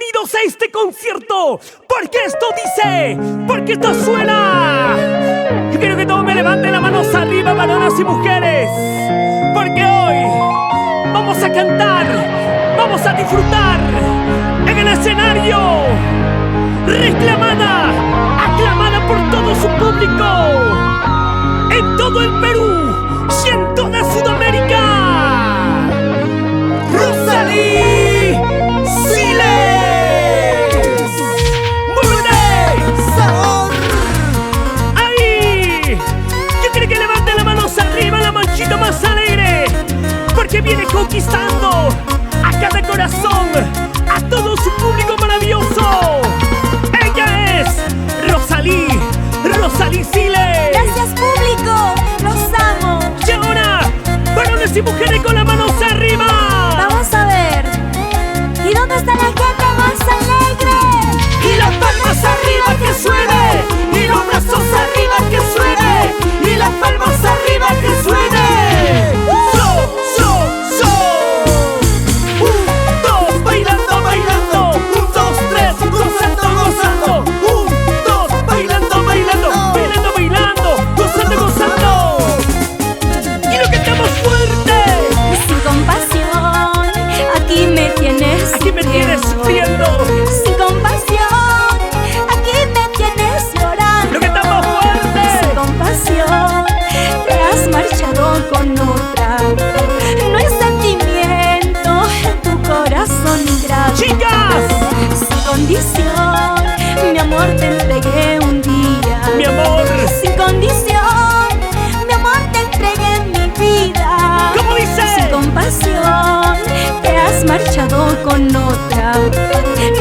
bienvenidos a este concierto, porque esto dice, porque esto suena. Yo quiero que todos me levanten las manos arriba, varones y mujeres, porque hoy vamos a cantar, vamos a disfrutar en el escenario, reclamada, aclamada por todo su público, en todo el Perú y en toda Sudamérica. Rosalí Siles. ¡Muévete! ¡Sabor! ¡Ahí! Yo quiero que levanten las manos arriba, la manchita más alegre, porque viene conquistando a cada corazón, a todo su público maravilloso. Ella es Rosalí Siles. Gracias, público, los amo. Y ahora, varones y mujeres con las manos arriba. Vamos a ver. ¿Y dónde está la gente más alegre? Y las palmas arriba que suene, y los brazos arriba que suene, y las palmas arriba que suene. So, so, so. 1, 2, bailando, bailando. 1, 2, 3, gozando, gozando. 1, 2, bailando, bailando, bailando, bailando, gozando, gozando. Y lo cantamos fuerte. Sin compasión, aquí me tienes. Aquí me tienes sufriendo. Sin compasión, aquí me tienes llorando. Lo cantamos fuerte. Sin compasión, te has marchado con otra. No hay sentimiento en tu corazón ingrato. ¡Chicas! Sin condición, mi amor te entregué un día. Mi amor. Sin condición, mi amor te entregué mi vida. ¿Cómo dice? Sin compasión, te has marchado con otra.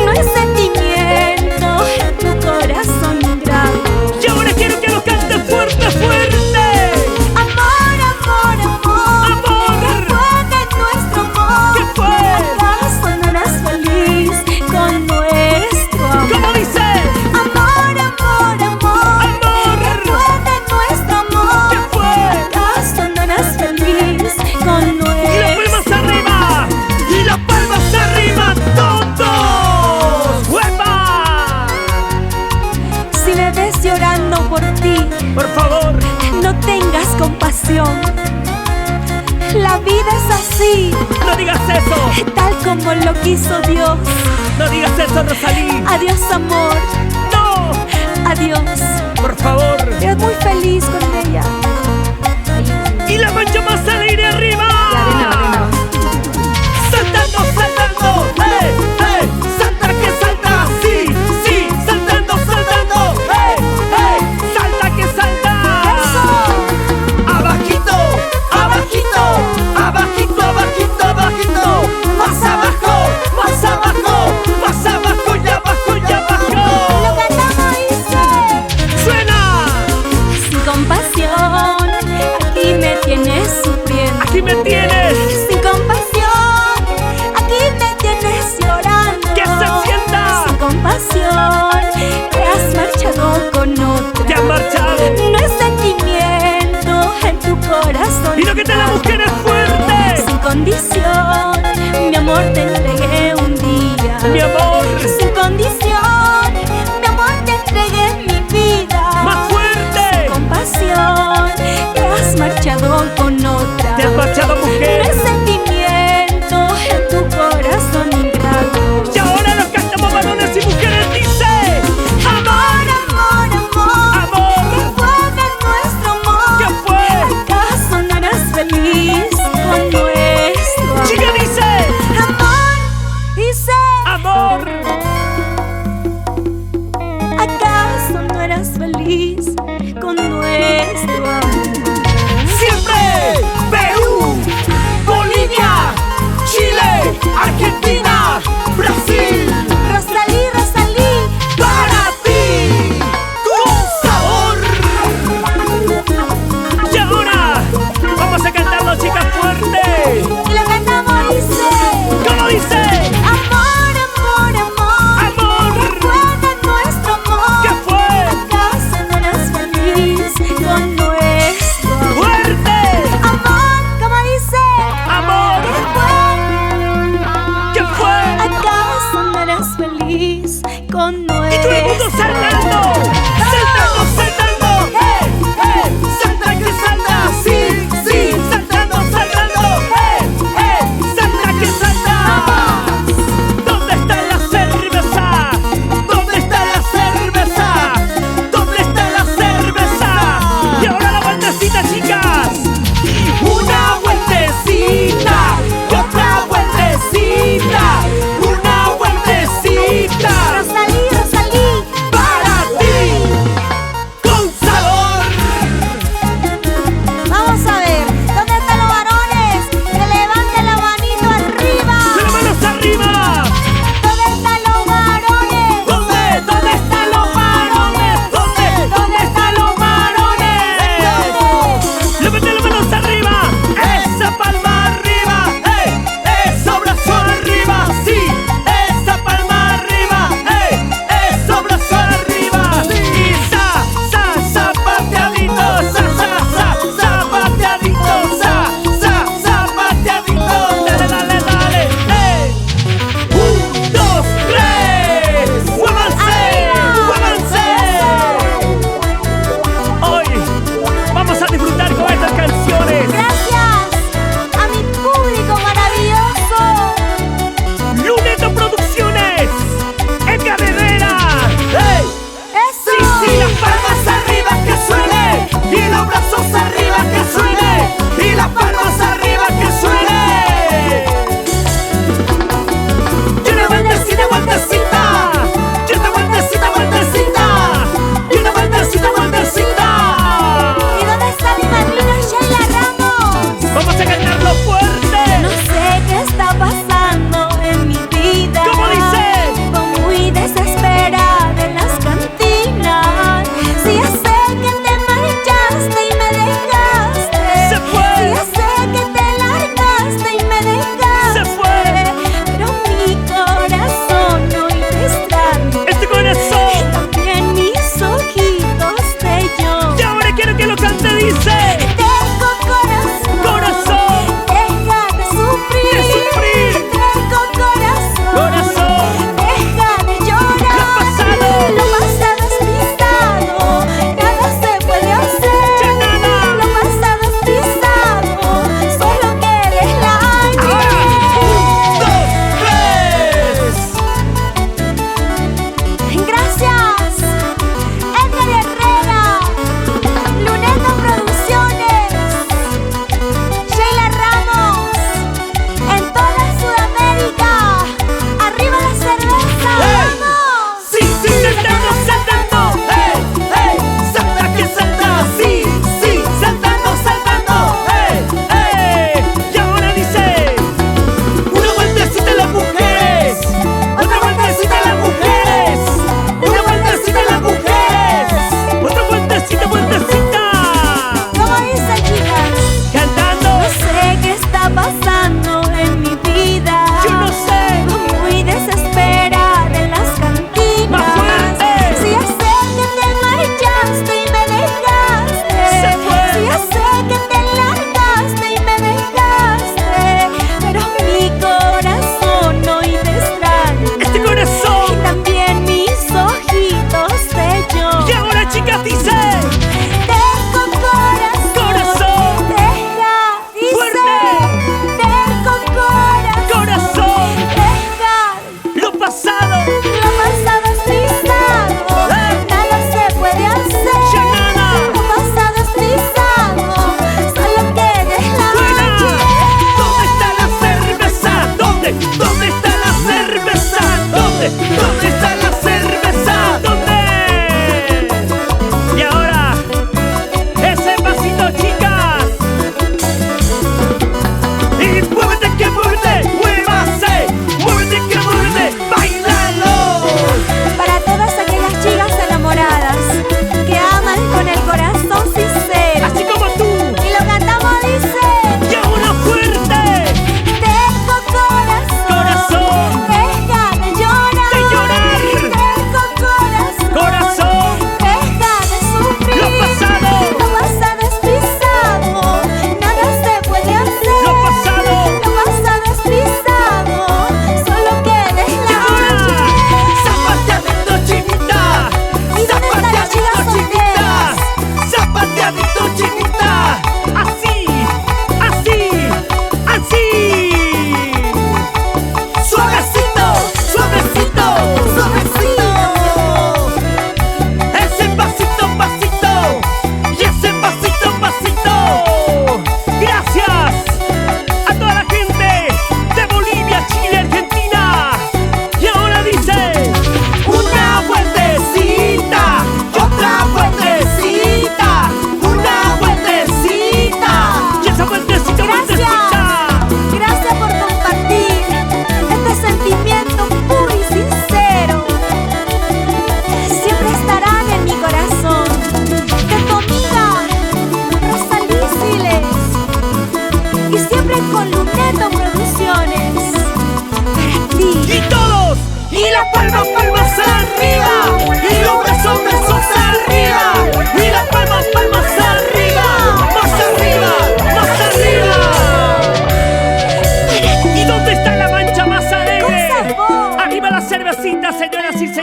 No hay sentimiento en tu corazón ingrato. Y ahora quiero que lo cantes fuerte, fuerte. Amor, amor, amor, Amor. ¿qué fue de nuestro amor? ¿Qué fue? ¿Acaso no eras feliz con nuestro amor? ¿Cómo dice? Amor, amor, amor, Amor. ¿qué fue de nuestro amor? ¿Qué fue? ¿Acaso no eras feliz con Y las nuestro palmas arriba. Y las palmas arriba, todos. ¡Huepa! Si me ves llorando por ti, Por favor. no tengas compasión. La vida es así, No digas eso. tal como lo quiso Dios. No digas eso, Rosalí. Adiós, amor, No. adiós. Por favor. Eres muy feliz con ella. Y la mancha más alegre arriba. Saltando, saltando. ¡Hey, hey! Salta que salta. Sí, sí. Saltando, saltando. ¡Hey, hey! Salta que salta. Abajito, abajito, abajito, abajito, abajito. Más abajo, más abajo, más abajo y abajo y Lo abajo. cantamos y dice: ¡Suena! sin compasión, aquí me tienes sufriendo. Aquí me tienes. Sin compasión, aquí me tienes llorando. ¡Que se sienta! Sin compasión, te has marchado con otra. ¡Te has marchado! No hay sentimiento en tu corazón. Y lo que te la mujer es fuerte. Sin condición, mi amor te entregué un día. Mi amor. Sin condición, mi amor te entregué mi vida. ¡Más fuerte! Sin compasión, te has marchado con otra. ¡Te has marchado, No hay mujer! sentimiento en tu corazón ingrato. Y ahora los cantamos varones y mujeres, dice. Amor, amor, amor, Amor. ¿qué fue de nuestro amor? ¿Qué fue? ¿Acaso no eras feliz con nuestro amor? Chica dice. Amor, dice. Amor. vueltecita, chicas. Una vueltecita, y otra vueltecita, una vueltecita. Rosalí, Rosalí, Para ti, con sabor. vamos a ver, ¿dónde están los varones? Que levanten la manito arriba. ¡De las manos arriba! ¿Dónde están los varones? ¿Dónde? ¿Dónde están los varones? ¿Dónde? ¿Dónde están los varones? ¡Levanten la mano!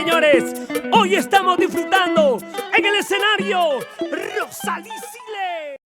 señores, hoy estamos disfrutando en el escenario Rosalí Cile.